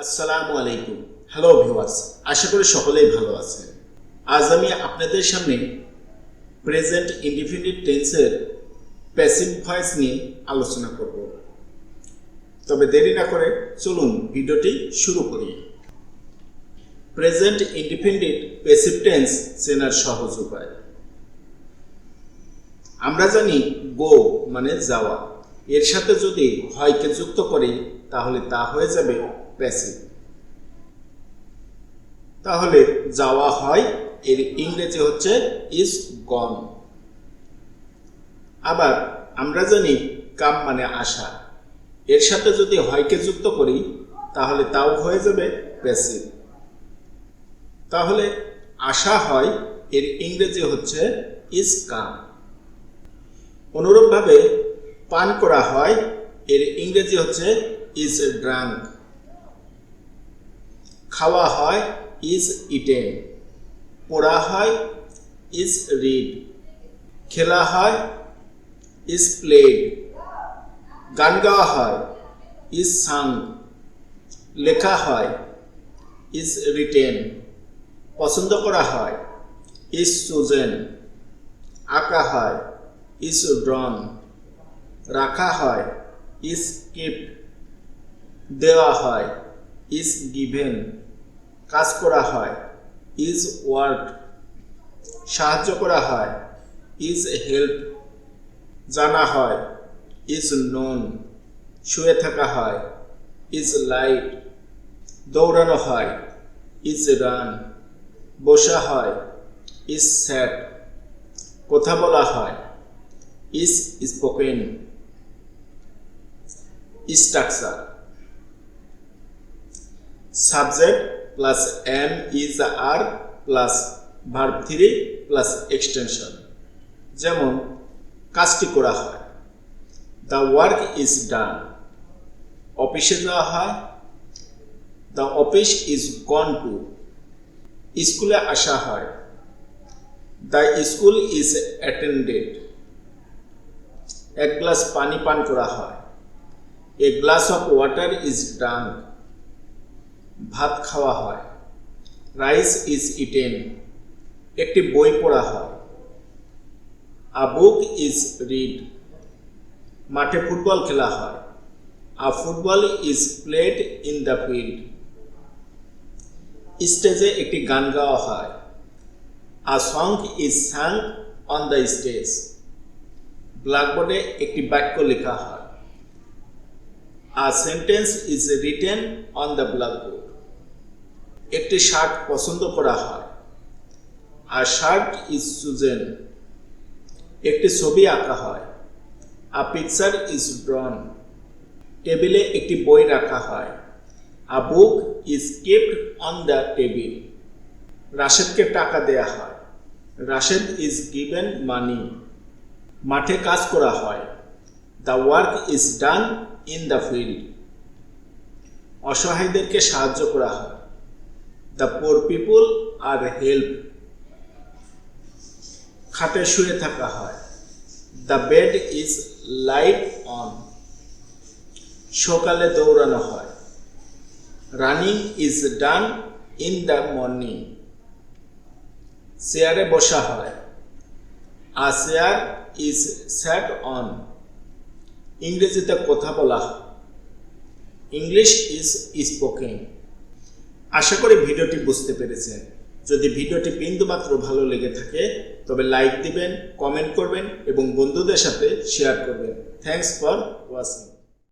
আসসালামু আলাইকুম। Hello viewers, আশা করি সকলেই ভালো আছেন। আজ আমি আপনাদের সামনে প্রেজেন্ট ইনডিফিনিট টেন্সের প্যাসিভ ভয়েস নিয়ে আলোচনা করব। তবে দেরি না করে চলুন ভিডিওটি শুরু করি। প্রেজেন্ট ইনডিফিনিট প্যাসিভ টেন্স চেনার সহজ উপায়। আমরা জানি গো মানে যাওয়া, এর সাথে যদি হয়কে যুক্ত করি তাহলে তা হয়ে যাবে প্যাসিভ। তাহলে যাওয়া হয় এর ইংরেজি হচ্ছে ইজ গন। আবার আমরা জানি কাম মানে আসা, এর সাথে যদি হয়কে যুক্ত করি তাহলে তাও হয়ে যাবে প্যাসিভ। তাহলে আসা হয় এর ইংরেজি হচ্ছে ইজ কাম। অনুরূপভাবে পান করা হয় এর ইংরেজি হচ্ছে ইজ ড্রাঙ্ক। খাওয়া হয় ইজ ইটেন, পড়া হয় ইজ রিড, খেলা হয় ইজ প্লেড, গান গাওয়া হয় ইজ সাং, লেখা হয় ইজ রিটেন, পছন্দ করা হয় ইজ চুজেন, আঁকা হয় ইজ ড্রন, রাখা হয় ইজ কিপড, দেওয়া হয় ইজ গিভেন, কাজ করা হয় ইজ ওয়ার্ক, সাহায্য করা হয় ইজ হেল্প, জানা হয় ইজ নোন, শুয়ে থাকা হয় ইজ লাইট, দৌড়ানো হয় ইজ রান, বসা হয় ইজ স্যাট, কথা বলা হয় is spoken. Structure: subject plus am is are plus verb 3 plus extension. যেমন কাজটি করা হয়, দ্য ওয়ার্ক ইজ ডান। অফিসে যাওয়া হয়, the office is gone to. স্কুলে আসা হয়, দ্য স্কুল ইজ অ্যাটেন্ডেড। এক গ্লাস পানি পান করা হয়, a glass of water is drunk. ভাত খাওয়া হয়, রাইস ইজ ইটেন। একটি বই পড়া হয়, আ বুক ইজ রিড। মাঠে ফুটবল খেলা হয়, a football is played in the field. স্টেজে একটি গান গাওয়া হয়, a song is sung on the stage. ব্ল্যাকবোর্ডে একটি বাক্য লেখা হয়, a sentence is written on the blackboard. একটি শার্ট পছন্দ করা হয়, আ শার্ট ইজ চুজেন। একটি ছবি আঁকা হয়, আ পিকচার ইজ ড্রন। টেবিলে একটি বই রাখা হয়, a book is kept on the table. রাশেদকে টাকা দেয়া হয়, রাশেদ ইজ গিভেন মানি। মাঠে কাজ করা হয়, the work is done in the field. অসহায়দেরকে সাহায্য করা হয়, the poor people R help. খাটে শুয়ে থাকা হয়, the bed is light on. সকালে দৌড়ানো হয়, running is done in the morning. চেয়ারে বসা হয়, a chair is sat on. ইংরেজিতে কথা বলা হয়, ইংলিশ ইজ স্পোকেন। আশা করি ভিডিওটি বুঝতে পেরেছেন। যদি ভিডিওটি বিন্দুমাত্র ভালো লেগে থাকে তবে লাইক দিবেন, কমেন্ট করবেন এবং বন্ধুদের সাথে শেয়ার করবেন। Thanks for watching.